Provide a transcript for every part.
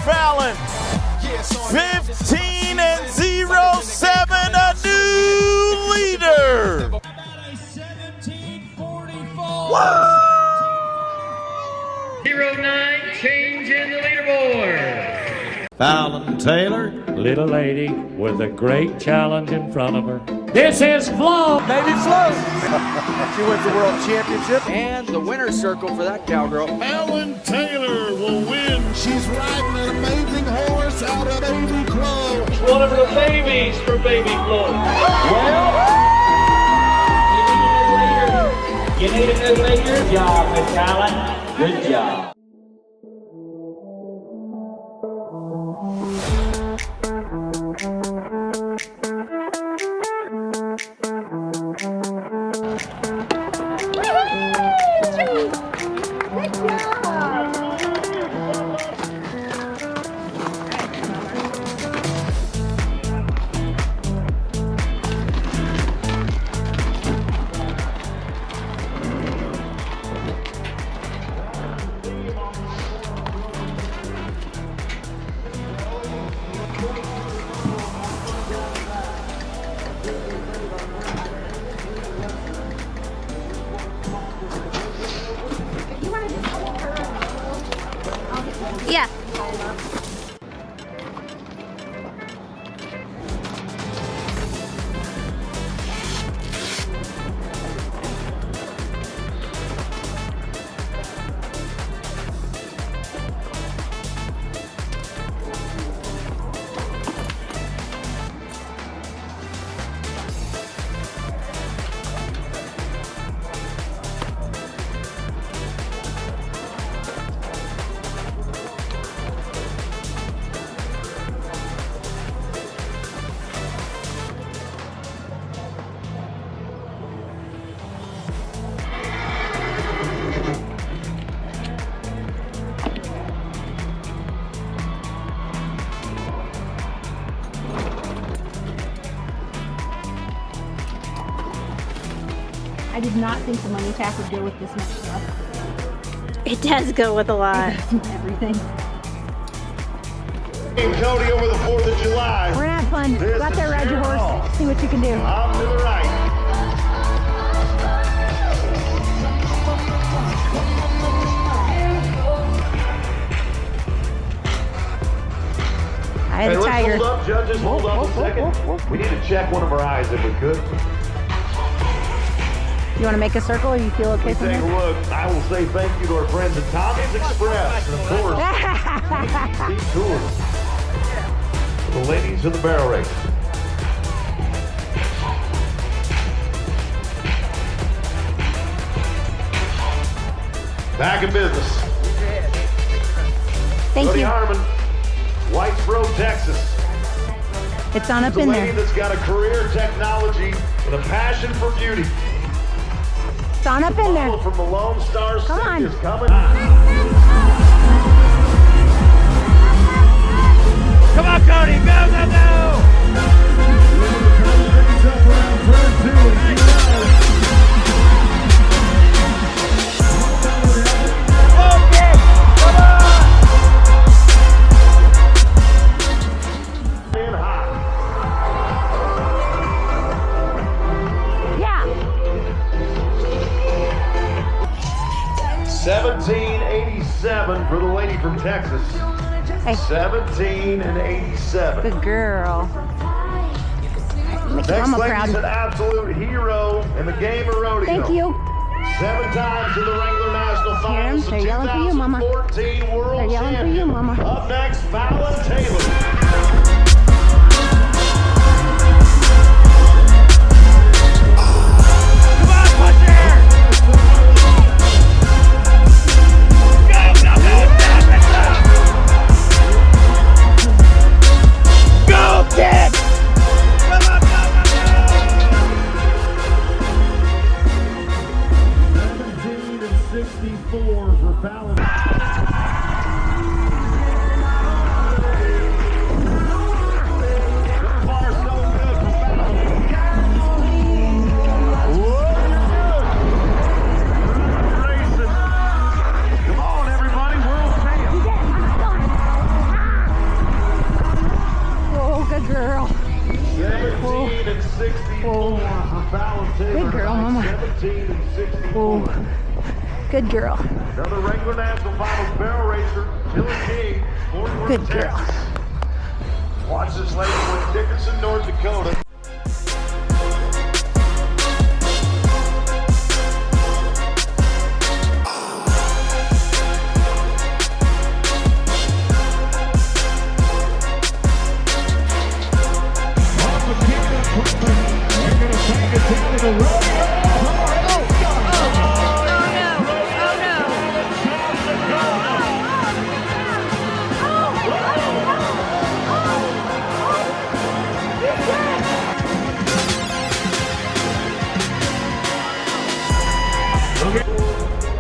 Fallon. 15 and 07, a new leader. Whoa! 09 change in the leaderboard. Fallon Taylor, little lady with a great challenge in front of her. This is Flo. Baby Flo. She wins the world championship and the winner's circle for that cowgirl. Fallon Taylor will win. She's riding an amazing horse out of Baby Flo. One of the babies for Baby Flo. Well, you need a new leader. Good job, Miss Fallon. Good job. Yeah. I did not think the money tack would go with this much stuff. It does go with a lot. Everything. Cody over the 4th of July. We're gonna have fun. Go out there, ride your horse, see what you can do. I'm to the right. I had a tiger. Hold up, judges, hold up a second. We need to check one of our eyes if we could. You want to make a circle, or you feel okay from Take a there? look. I will say thank you to our friends at Tommy's Express, and of course, Steve Tour. The ladies of the barrel race. Back in business. Thank Cody you. Harmon, Whitesboro, Texas. It's on up It's a in lady there. that's got a career in technology and a passion for beauty. It's on up in there. From the Lone Star Come City on. is coming. Come on, Cody. Go, go, go. Okay, come on. In hot. Yeah. 1787 for the lady from Texas. Hey. 17 and 87. Good girl. Make your Next mama lady's an proud. absolute hero in the game of rodeo. Thank you. 7 times in the Wrangler National Finals. They're yelling for you, Mama. 2014 World They're yelling for you, Champion. Mama. Up next, Fallon Taylor. Come on, push her. Go, go, go. Go, kid. Come on, go, go, go. 17 and 64 for Fallon. Fallon Taylor. Good girl, Mama. 17 and 64. Ooh, good girl. Another regular national finals barrel racer, Taylor King, 41 Good girl. Texas. Watch this lady with Dickinson, North Dakota.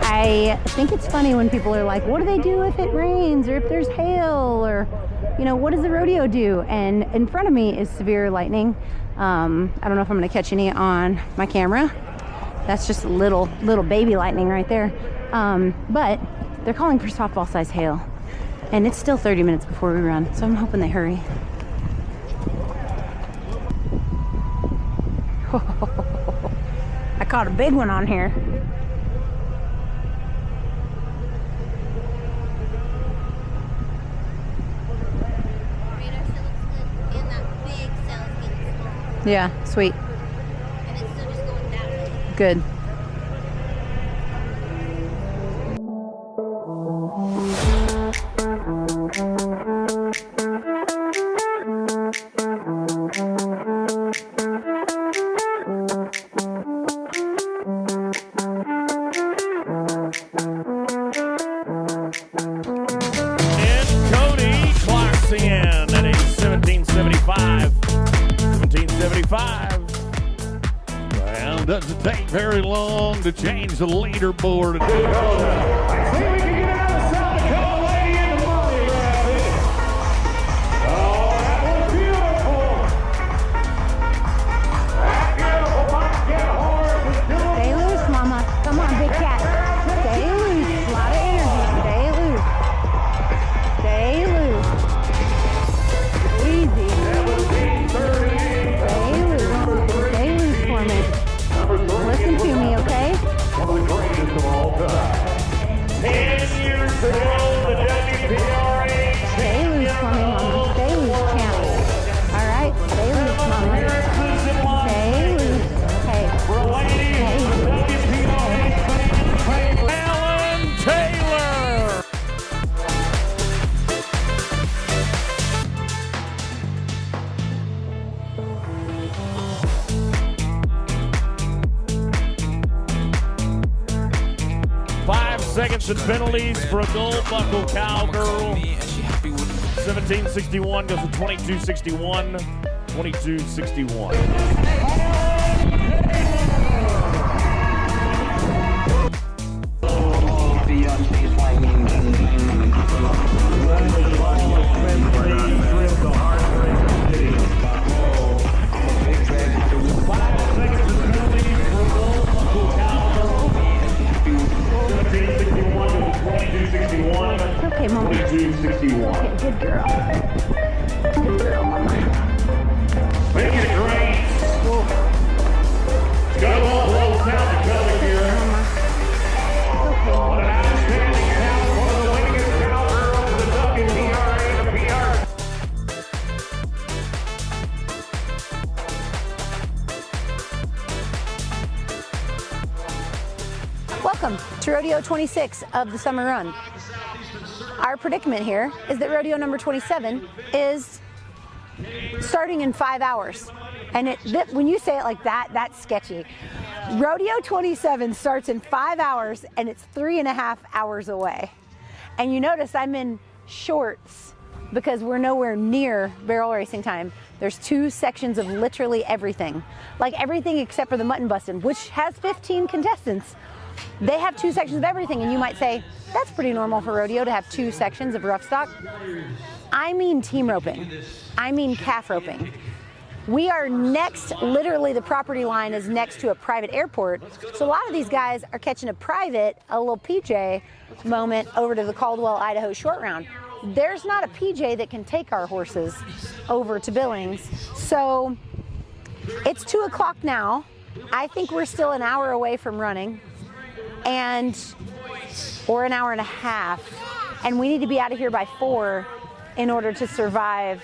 I think it's funny when people are like, what do they do if it rains or if there's hail, or, you know, what does the rodeo do? And in front of me is severe lightning. I don't know if I'm gonna catch any on my camera. That's just little baby lightning right there. But they're calling for softball size hail, and it's still 30 minutes before we run, so I'm hoping they hurry. I caught a big one on here. Yeah, sweet. And it's still just going that way. Good. And Cody clocks in at a 1775. 1775. Well, doesn't take very long to change the leaderboard. I think we can get another South Dakota lady in the money rabbit. Oh, that was beautiful. That beautiful bobcat horse is doing Stay loose, Mama. Come on, big cat. Stay loose. A lot of energy. Stay loose. Stay loose. Easy. 17:38. Stay loose. Stay loose for me. Listen to me, okay? One of the greatest of all time. 10 years ago, the WPRA Stay loose for me, Mama. Stay loose, champ. All right. Stay loose, Mama. Stay loose. Hey. Hey. Fallon Taylor. Five seconds and penalties for a gold buckle cowgirl. 1761 goes to 2261. 2261. Okay, Mama. 2261. Okay, good girl. Good girl, Mama. Making it great. Got a whole South Dakota here. Okay, What an Mama. outstanding talent. One of the winningest cowgirls in the WPRA and the PR. Welcome to Rodeo 26 of the summer run. Our predicament here is that rodeo number 27 is starting in 5 hours. And when you say it like that, that's sketchy. Rodeo 27 starts in 5 hours and it's 3.5 hours away. And you notice I'm in shorts because we're nowhere near barrel racing time. There's 2 sections of literally everything. Like everything except for the mutton bustin', which has 15 contestants. They have 2 sections of everything, and you might say, that's pretty normal for rodeo to have 2 sections of rough stock. I mean team roping. I mean calf roping. We are next, literally the property line is next to a private airport. So a lot of these guys are catching a little PJ moment over to the Caldwell, Idaho short round. There's not a PJ that can take our horses over to Billings. So it's 2 o'clock now. I think we're still an hour away from running, or an hour and a half, and we need to be out of here by 4 in order to survive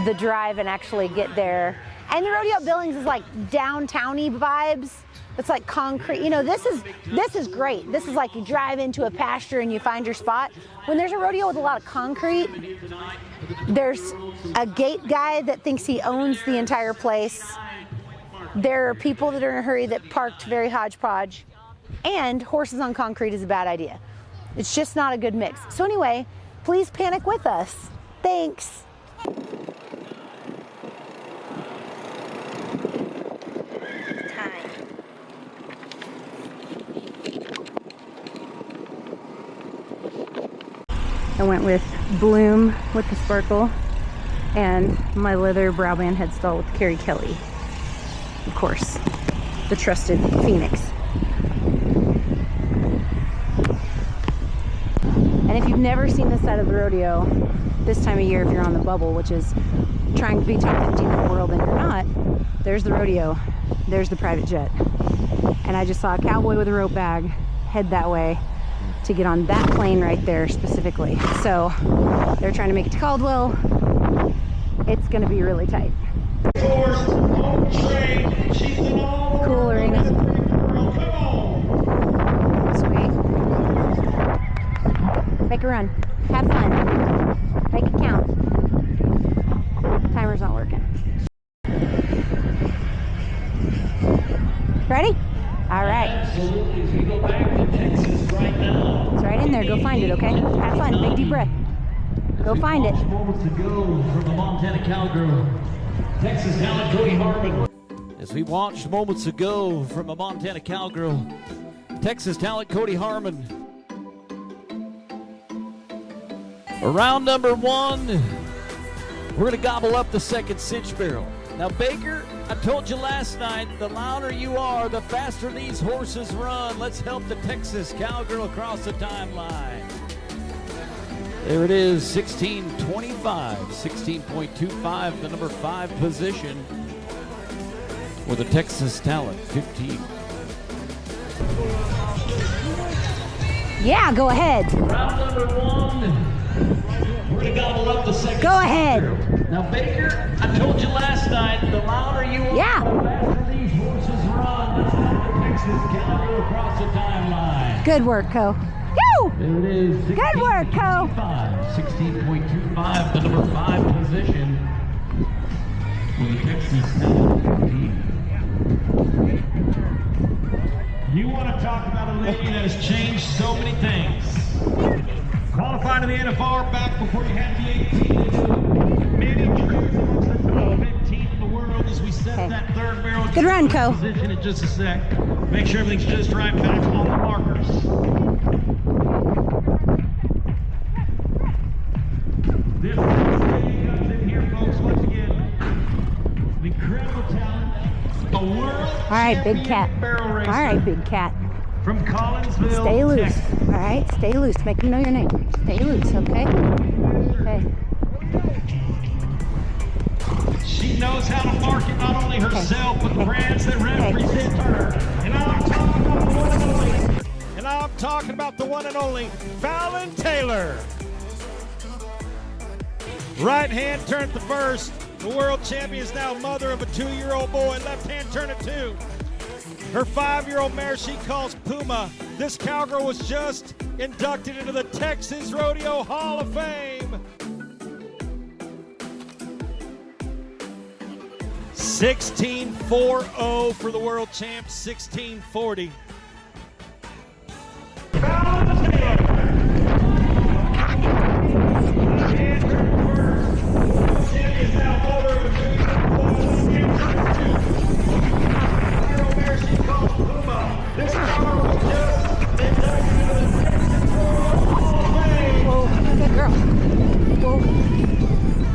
the drive and actually get there. And the Rodeo Billings is like downtown-y vibes. It's like concrete. You know, this is great. This is like you drive into a pasture and you find your spot. When there's a rodeo with a lot of concrete, there's a gate guy that thinks he owns the entire place. There are people that are in a hurry that parked very hodgepodge, and horses on concrete is a bad idea. It's just not a good mix. So anyway, please panic with us. Thanks. I went with Bloom with the sparkle and my leather brow band headstall with Carrie Kelly. Of course, the trusted Phoenix. And if you've never seen this side of the rodeo, this time of year, if you're on the bubble, which is trying to be top 15 in the world and you're not, there's the rodeo, there's the private jet. And I just saw a cowboy with a rope bag head that way to get on that plane right there specifically. So they're trying to make it to Caldwell. It's gonna be really tight. Cool arena. Sweet. Make a run. Have fun. Make it count. Timer's not working. Ready? All right. Absolutely. We go back to Texas right now. It's right in there. Go find it, okay? Have fun. Big deep breath. Go find it. Moments to go from the Montana Cowgirl. Texas talent Cody Harmon. As we watched moments ago from a Montana Cowgirl, Texas talent Cody Harmon. Around number 1, we're gonna gobble up the second cinch barrel. Now Baker, I told you last night, the louder you are, the faster these horses run. Let's help the Texas Cowgirl across the timeline. There it is, 16:25, 16.25, the number 5 position for the Texas Talent 15. Yeah, go ahead. Round number 1. We're going to gobble up the second. Go ahead. Now, Baker, I told you last night, the louder you are, Yeah. the faster these horses run. Let's help the Texas Cowgirl across the timeline. Good work, Co. Woo! There it is. Good work, Co. 16.25, the number 5 position for the Texas Talent 15. You want to talk about a lady that has changed so many things. Qualified in the NFR back before you had the 18. Many careers amongst the top 15 in the world as we set that third barrel. Good run, Co. Position in just a sec. Make sure everything's just right back on the markers. This lady comes in here, folks, once again. An incredible talent. A world All right, big cat. barrel racer. All right, big cat. From Collinsville, Stay loose. Texas. All right, stay loose. Make them know your name. Stay loose, okay? Okay. She knows how to market not only herself, but the brands that represent her. And I'm talking about the one and only. And I'm talking about the one and only Fallon Taylor. Right hand turn at the first. The world champion is now mother of a 2-year-old boy. Left hand turn at 2. Her 5-year-old mare she calls Puma. This cowgirl was just inducted into the Texas Rodeo Hall of Fame. 16.40 for the world champ, 16.40. Fallon Taylor. Is now mother of a 2-year-old mare she calls Puma. This cowgirl was just inducted into the Texas Rodeo Hall of Fame. Whoa, good girl. Whoa.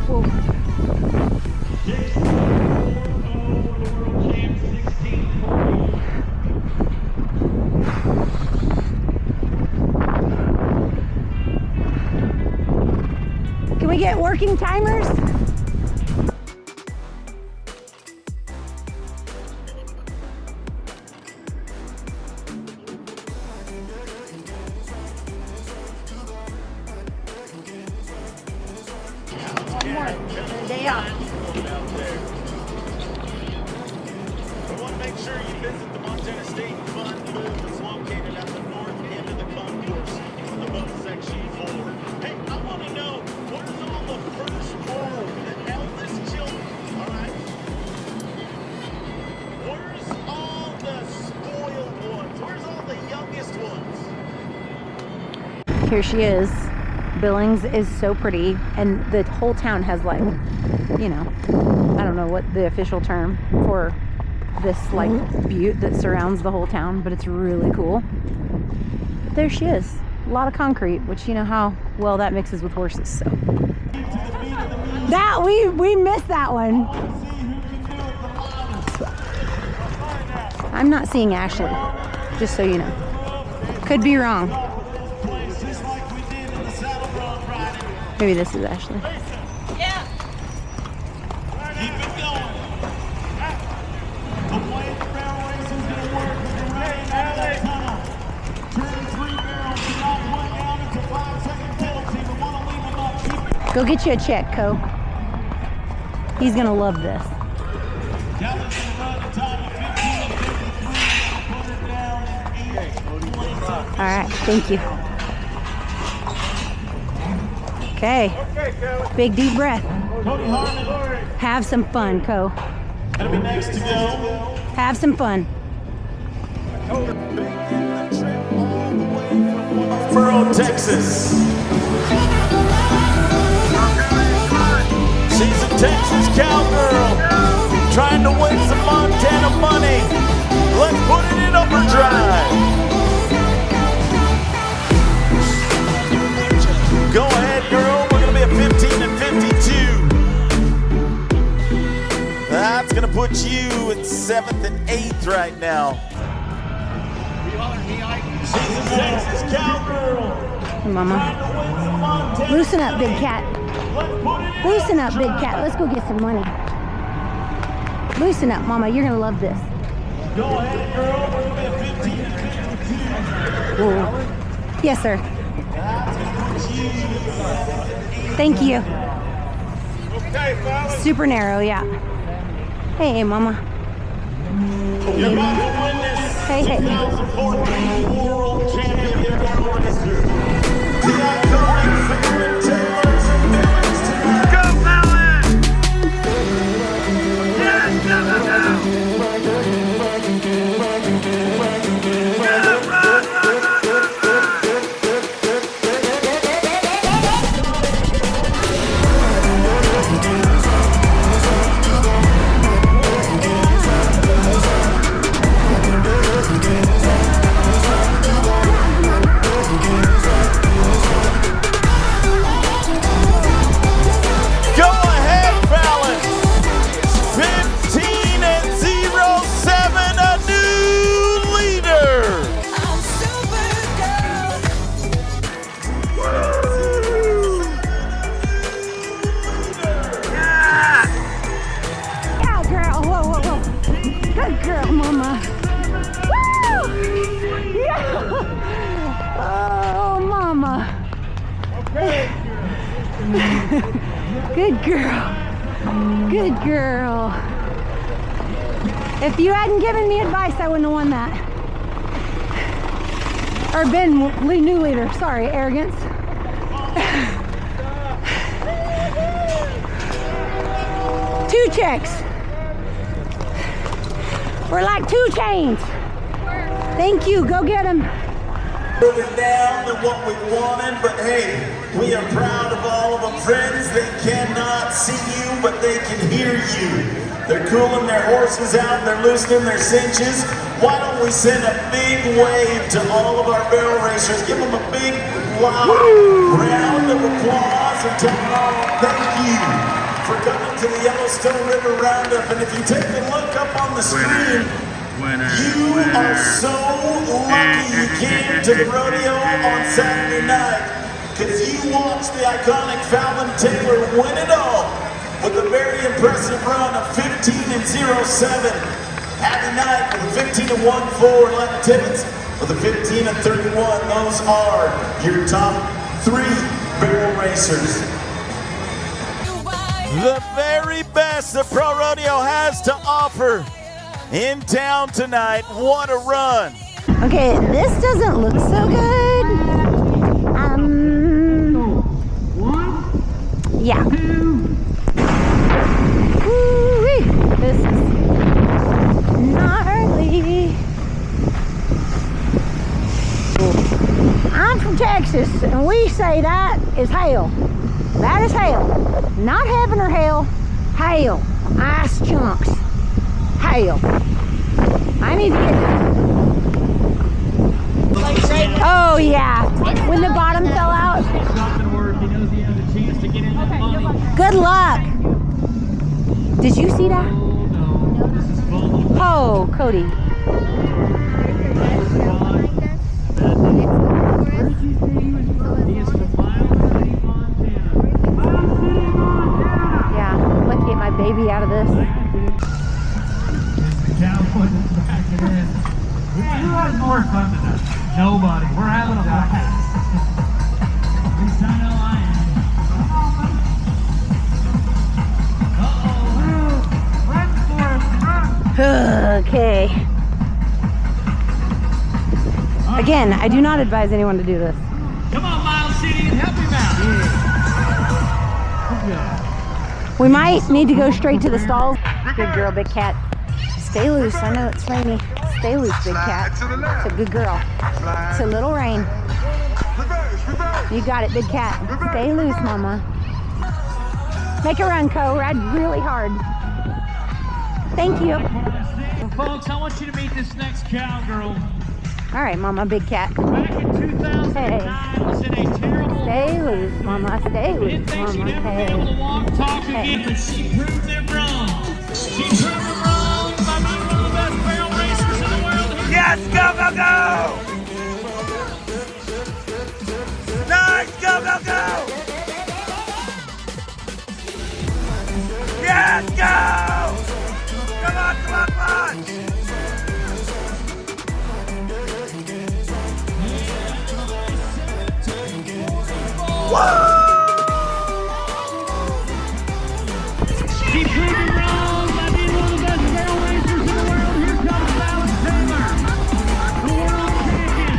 Whoa. 16.40 for the world champ, 16.40. Can we get working timers? one more. Day off. I want to make sure you visit the Montana State Fun booth that's located at the north end of the concourse in the boat section 4. Hey, I want to know, where's all the firstborn, the eldest children, all right? Where's all the spoiled ones? Where's all the youngest ones? Here she is. Billings is so pretty, and the whole town has, like, you know, I don't know what the official term for this, like, butte that surrounds the whole town, but it's really cool. There she is. A lot of concrete, which, you know how well that mixes with horses, so. That, we missed that one. I'm not seeing Ashley, just so you know. Could be wrong. Maybe this is Ashley. Yeah. Keep it going. The way the barrel racing is going to work is you're right out of that tunnel. Turn 3 barrels, do not put down into 5-second penalty. We want to leave them up. Keep it. Go get you a check, Co. He's gonna love this. Gallin's going to run the time of 15:53. Put her down in 8. All right, thank you. Okay. Big deep breath. Have some fun, Co. Gonna be next to go. Have some fun. Fallon, Texas. She's a Texas cowgirl trying to win some Montana money. Let's put it in overdrive. Go ahead, girl. We're going to be at 15 and 52. That's going to put you in 7th and 8th right now. She's a Texas cowgirl. Hey, Mama. Loosen up, big cat. Loosen up, big cat. Let's go get some money. Loosen up, Mama. You're going to love this. Go ahead, girl. We're going to be at 15 and 52. Whoa. Yes, sir. Thank you. Okay, Fallon. Super narrow, yeah. Hey, Mama. You're about to win this Hey, hey. 2014 World Champion Organizer. The iconic Fallon Taylor Billings tonight. Go, Fallon! Yes, go, go, go! Good girl. Good girl. If you hadn't given me advice, I wouldn't have won that. Or been new leader. Sorry, arrogance. Two checks. We're like 2 chains. Thank you. Go get them. Moving down than what we wanted, but hey, we are proud of all of our friends. They cannot see you, but they can hear you. They're cooling their horses out, they're loosening their cinches. Why don't we send a big wave to all of our barrel racers? Give them a big, loud round of applause and tell them all thank you for coming to the Yellowstone River Roundup. And if you take a look up on the screen, you are so lucky you came to the rodeo on Saturday night, because you watched the iconic Fallon Taylor win it all with a very impressive run of 15-07. Happy night with a 15-14 left tickets with a 15-31. Those are your top 3 barrel racers. The very best that Pro Rodeo has to offer in town tonight. What a run. Okay, this doesn't look so good. Yeah. Woo-wee. This is gnarly. I'm from Texas, and we say that is hell. That is hell. Not heaven or hell. Hell. Ice chunks. Hell. I need to get that. Oh yeah, when the bottom fell out. Good luck. Did you see that? Oh, Cody. Yeah, let's get my baby out of this. Who has more fun than us? Nobody. We're having a blast. At least I know I am. Okay. Again, I do not advise anyone to do this. Come on, Miles City, and help him out. We might need to go straight to the stalls. Good girl, big cat. Stay loose. I know it's rainy. Stay loose, big cat. It's a good girl. It's a little rain. You got it, big cat. Stay loose, mama. Make a run, Co. Ride really hard. Thank you. Well, folks, I want you to meet this next cowgirl. All right, mama, big cat. Back in 2009, was in a terrible... Stay loose, mama. Stay loose, Didn't think she'd mama. ever be able to walk, talk again, but she proved them wrong. She proved them wrong by being one of the best barrel racers in the world. Yes, go, go, go! Nice, go, go, go! Yes, go! Come on, come on, come on! She proved it wrong by being one of the best barrel racers in the world. Here comes Fallon Taylor, the world champion.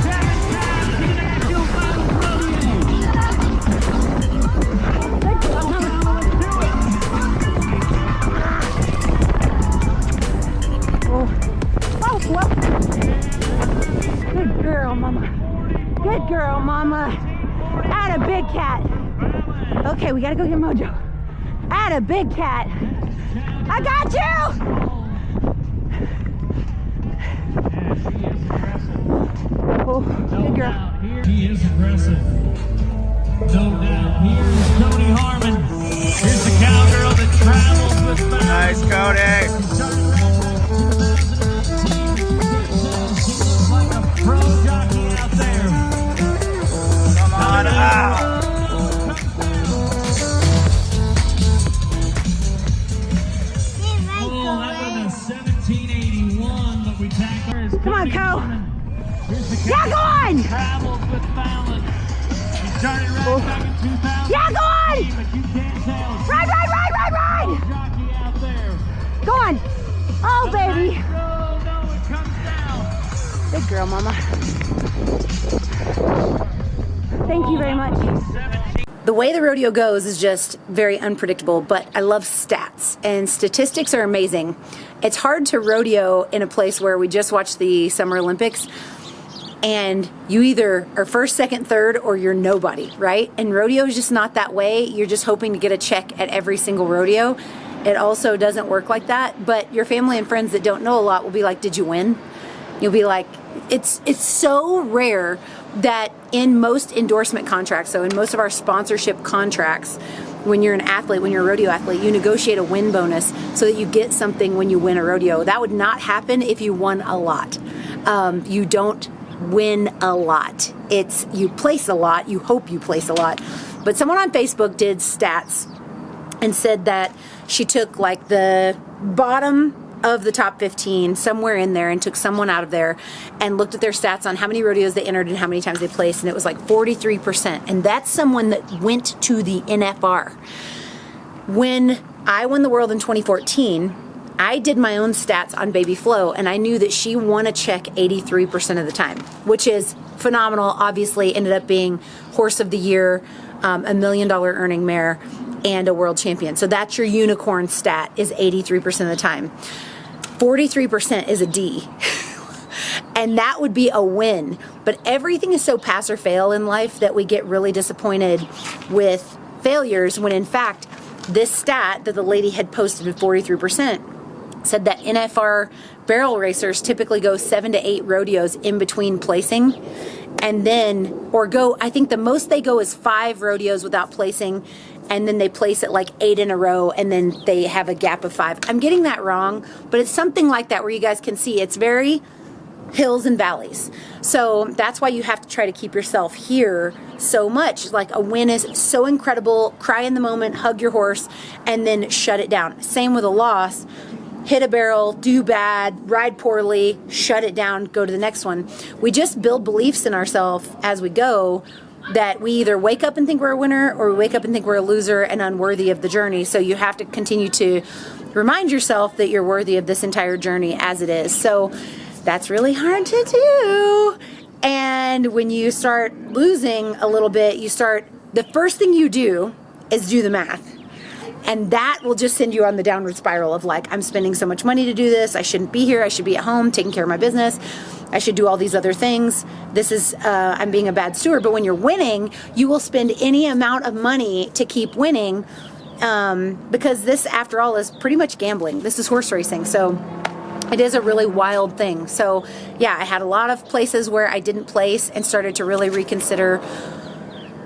7 times to the national finals rodeo. Let's do it. Oh, well. Good girl, mama. Good girl, mama. Atta big cat. Okay, we gotta go get Mojo. Atta big cat. I got you! Oh, good girl. He is aggressive. No doubt. Here's Cody Harmon. Here's the cowgirl that travels with Fallon. Nice, Cody. She looks like a pro jockey out there. Come on out. Oh, that would have been 1781, but we tacked her. Come on, Co. Here's the Yeah, go on! travels with Fallon. She started right back in 2000. Yeah, go on! But you can't tell. Ride, ride, ride, ride, ride! Jockey out there. Go on. Oh, baby. Oh, no, it comes down. Good girl, mama. Thank you very much. The way the rodeo goes is just very unpredictable, but I love stats, and statistics are amazing. It's hard to rodeo in a place where we just watched the Summer Olympics, and you either are first, second, third, or you're nobody, right? And rodeo is just not that way. You're just hoping to get a check at every single rodeo. It also doesn't work like that, but your family and friends that don't know a lot will be like, did you win? You'll be like, it's so rare that in most endorsement contracts, so in most of our sponsorship contracts, when you're an athlete, when you're a rodeo athlete, you negotiate a win bonus so that you get something when you win a rodeo. That would not happen if you won a lot. You don't win a lot. It's you place a lot, you hope you place a lot. But someone on Facebook did stats and said that she took like the bottom of the top 15, somewhere in there, and took someone out of there and looked at their stats on how many rodeos they entered and how many times they placed, and it was like 43%. And that's someone that went to the NFR. When I won the world in 2014, I did my own stats on Baby Flo, and I knew that she won a check 83% of the time, which is phenomenal. Obviously, ended up being Horse of the Year, $1 million earning mare, and a world champion. So that's your unicorn stat, is 83% of the time. 43% is a D. And that would be a win. But everything is so pass or fail in life that we get really disappointed with failures, when in fact, this stat that the lady had posted at 43% said that NFR barrel racers typically go 7 to 8 rodeos in between placing, and then, or go, I think the most they go is 5 rodeos without placing, and then they place it like 8 in a row, and then they have a gap of 5. I'm getting that wrong, but it's something like that where you guys can see it's very hills and valleys. So that's why you have to try to keep yourself here so much. Like, a win is so incredible, cry in the moment, hug your horse, and then shut it down. Same with a loss. Hit a barrel, do bad, ride poorly, shut it down, go to the next one. We just build beliefs in ourselves as we go that we either wake up and think we're a winner, or we wake up and think we're a loser and unworthy of the journey. So you have to continue to remind yourself that you're worthy of this entire journey as it is. So that's really hard to do. And when you start losing a little bit, the first thing you do is do the math. And that will just send you on the downward spiral of like, I'm spending so much money to do this. I shouldn't be here. I should be at home taking care of my business. I should do all these other things. I'm being a bad steward. But when you're winning, you will spend any amount of money to keep winning, because this, after all, is pretty much gambling. This is horse racing. So it is a really wild thing. So yeah, I had a lot of places where I didn't place and started to really reconsider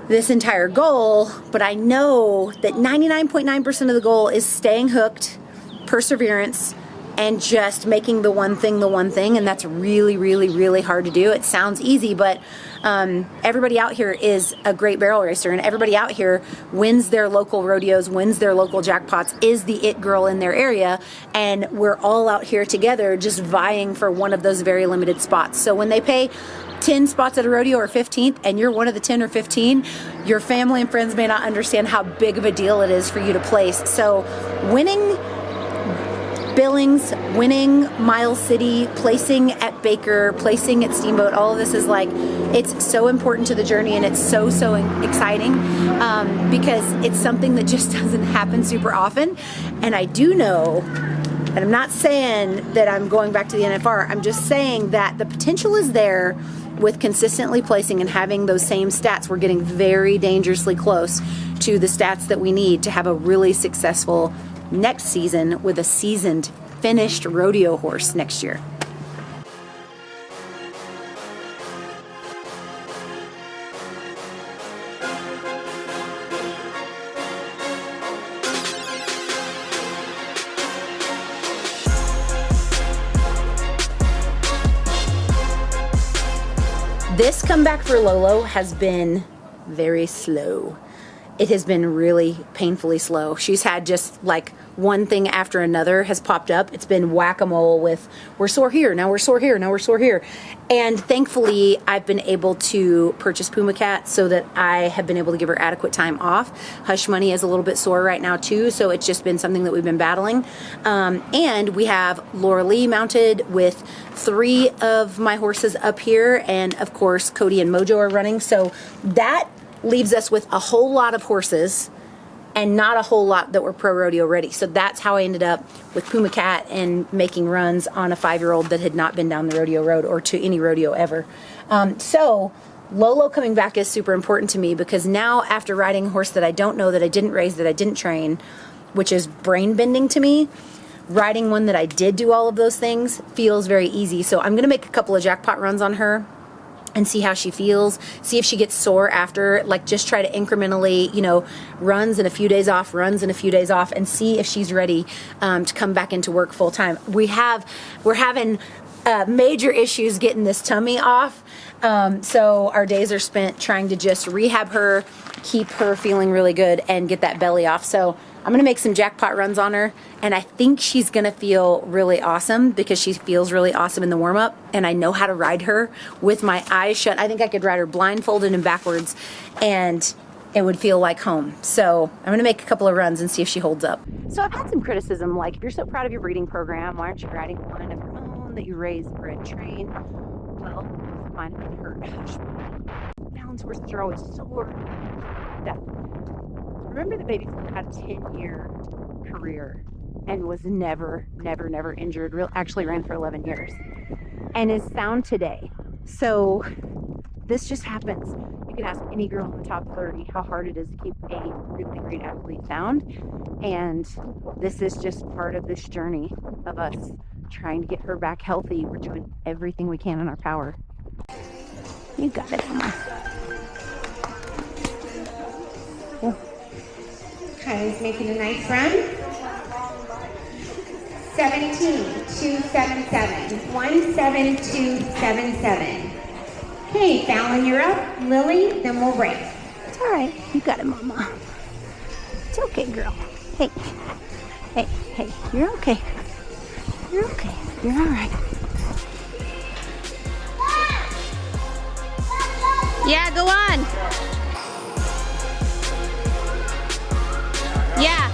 this entire goal, but I know that 99.9% of the goal is staying hooked, perseverance, and just making the one thing, and that's really, really, really hard to do. It sounds easy, but everybody out here is a great barrel racer, and everybody out here wins their local rodeos, wins their local jackpots, is the it girl in their area, and we're all out here together just vying for one of those very limited spots. So when they pay 10 spots at a rodeo, or 15th, and you're one of the 10 or 15, your family and friends may not understand how big of a deal it is for you to place. So winning Billings, winning Miles City, placing at Baker, placing at Steamboat, all of this is like, it's so important to the journey, and it's so exciting, because it's something that just doesn't happen super often. And I do know, and I'm not saying that I'm going back to the NFR, I'm just saying that the potential is there. With consistently placing and having those same stats, we're getting very dangerously close to the stats that we need to have a really successful next season with a seasoned, finished rodeo horse next year. This comeback for Lolo has been very slow. It has been really painfully slow. She's had just like one thing after another has popped up. It's been whack-a-mole with, we're sore here, now we're sore here, now we're sore here. And thankfully, I've been able to purchase Puma Cat so that I have been able to give her adequate time off. Hush Money is a little bit sore right now too, so it's just been something that we've been battling. And we have Laura Lee mounted with 3 of my horses up here, and of course, Cody and Mojo are running. So that leaves us with a whole lot of horses and not a whole lot that were pro rodeo ready. So that's how I ended up with Puma Cat and making runs on a 5-year-old that had not been down the rodeo road or to any rodeo ever. So Lolo coming back is super important to me, because now, after riding a horse that I don't know, that I didn't raise, that I didn't train, which is brain bending to me, riding one that I did do all of those things feels very easy. So I'm gonna make a couple of jackpot runs on her and see how she feels, see if she gets sore after, like just try to incrementally, runs and a few days off, runs and a few days off, and see if she's ready to come back into work full time. We're having major issues getting this tummy off, so our days are spent trying to just rehab her, keep her feeling really good, and get that belly off. So I'm gonna make some jackpot runs on her, and I think she's gonna feel really awesome, because she feels really awesome in the warm-up, and I know how to ride her with my eyes shut. I think I could ride her blindfolded and backwards, and it would feel like home. So I'm gonna make a couple of runs and see if she holds up. So I've had some criticism, like, if you're so proud of your breeding program, why aren't you riding one of your own that you raise, bred, train? Well, mine have been hurt. Balance horses are always sore. Death. Remember that Baby Fallon had a 10-year career and was never injured. Actually ran for 11 years and is sound today. So this just happens. You can ask any girl in the top 30 how hard it is to keep a really great athlete sound. And this is just part of this journey of us trying to get her back healthy. We're doing everything we can in our power. You got it, Mama. Yeah. Kylie's making a nice run. 17,277. 17277. Okay, Fallon, you're up. Lily, then we'll break. It's all right. You got it, Mama. It's okay, girl. Hey. Hey. You're okay. You're okay. You're all right. Yeah, go on. Yeah.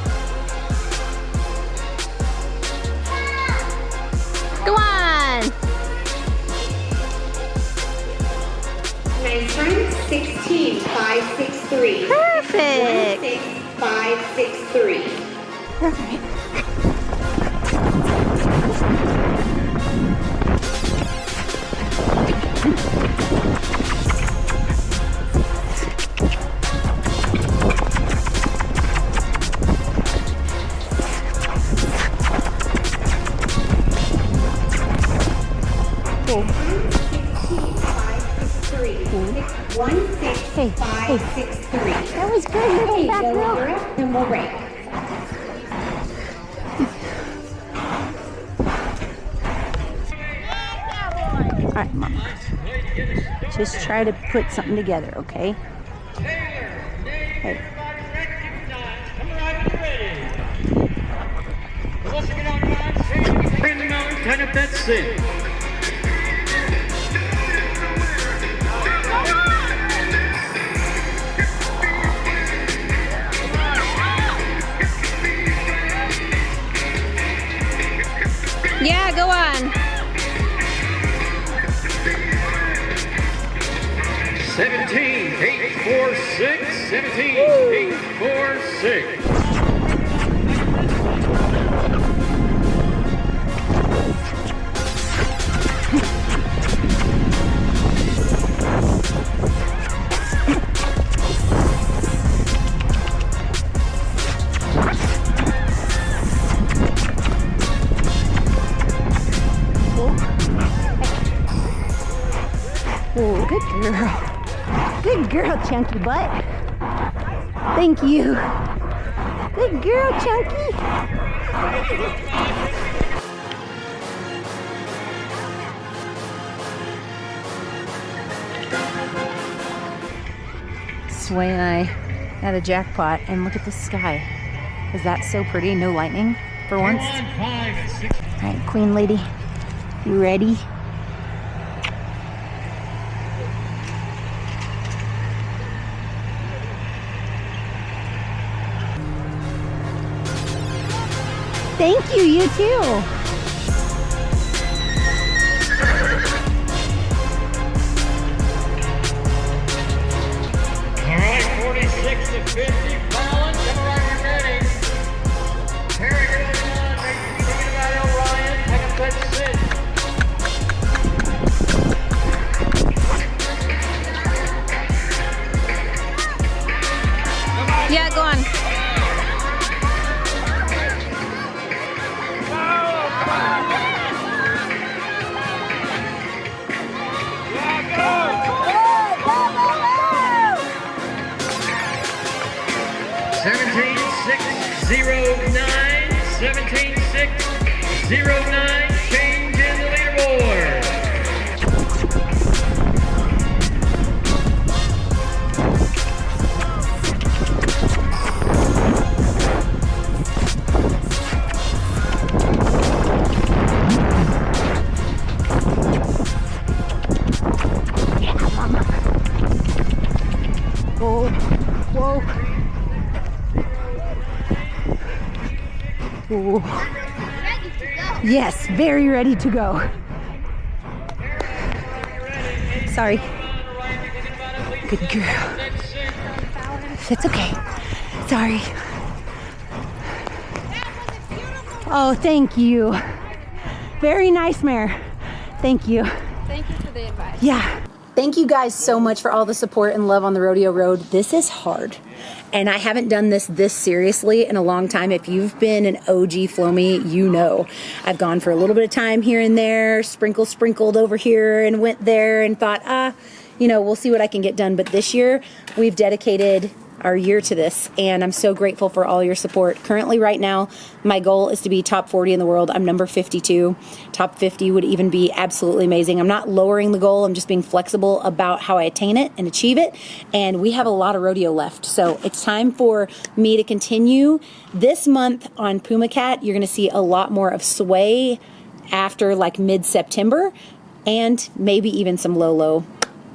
Go on. Nice run. 16,563. Perfect. 16,563. Perfect. Hey. That was good. Okay, Back Lily, row. you're up, then we'll break. All right, Mama. Just try to put something together, okay? Hey. Turn up that sit. Yeah, go on. 17,846. 17,846. Oh, good girl. Good girl, Chunky Butt. Thank you. Good girl, Chunky. Sway and I had a jackpot, and look at the sky. Is that so pretty? No lightning for once. All right, Queen Lady, you ready? Thank you, you too. All right, 46 to 50. Fallon, come around, you're ready. Harry, you're on. Make sure you think about Orion. Take a good sit. Yeah, go on. Seventeen 609, change in the leaderboard. Whoa, whoa. go. Ooh. Ready to go. Yes, very ready to go. Sorry. Good girl. It's okay. Sorry. Oh, thank you. Very nice, mare. Thank you. Thank you for the advice. Yeah. Thank you guys so much for all the support and love on the rodeo road. This is hard. And I haven't done this seriously in a long time. If you've been an OG Flow Me, you know. I've gone for a little bit of time here and there, sprinkled over here and went there and thought, you know, we'll see what I can get done. But this year, we've dedicated our year to this, and I'm so grateful for all your support. Currently, right now, my goal is to be top 40 in the world. I'm number 52. Top 50 would even be absolutely amazing. I'm not lowering the goal. I'm just being flexible about how I attain it and achieve it, and we have a lot of rodeo left. So it's time for me to continue. This month on Puma Cat, you're going to see a lot more of sway after like mid-September, and maybe even some low.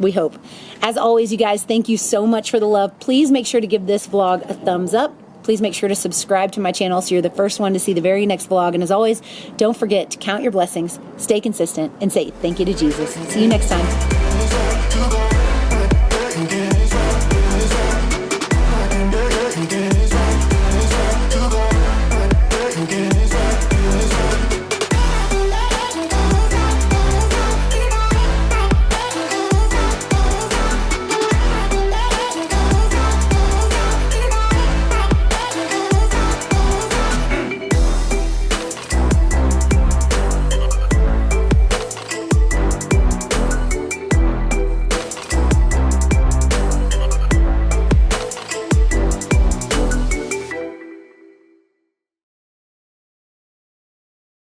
We hope. As always, you guys, thank you so much for the love. Please make sure to give this vlog a thumbs up. Please make sure to subscribe to my channel so you're the first one to see the very next vlog. And as always, don't forget to count your blessings, stay consistent, and say thank you to Jesus. See you next time.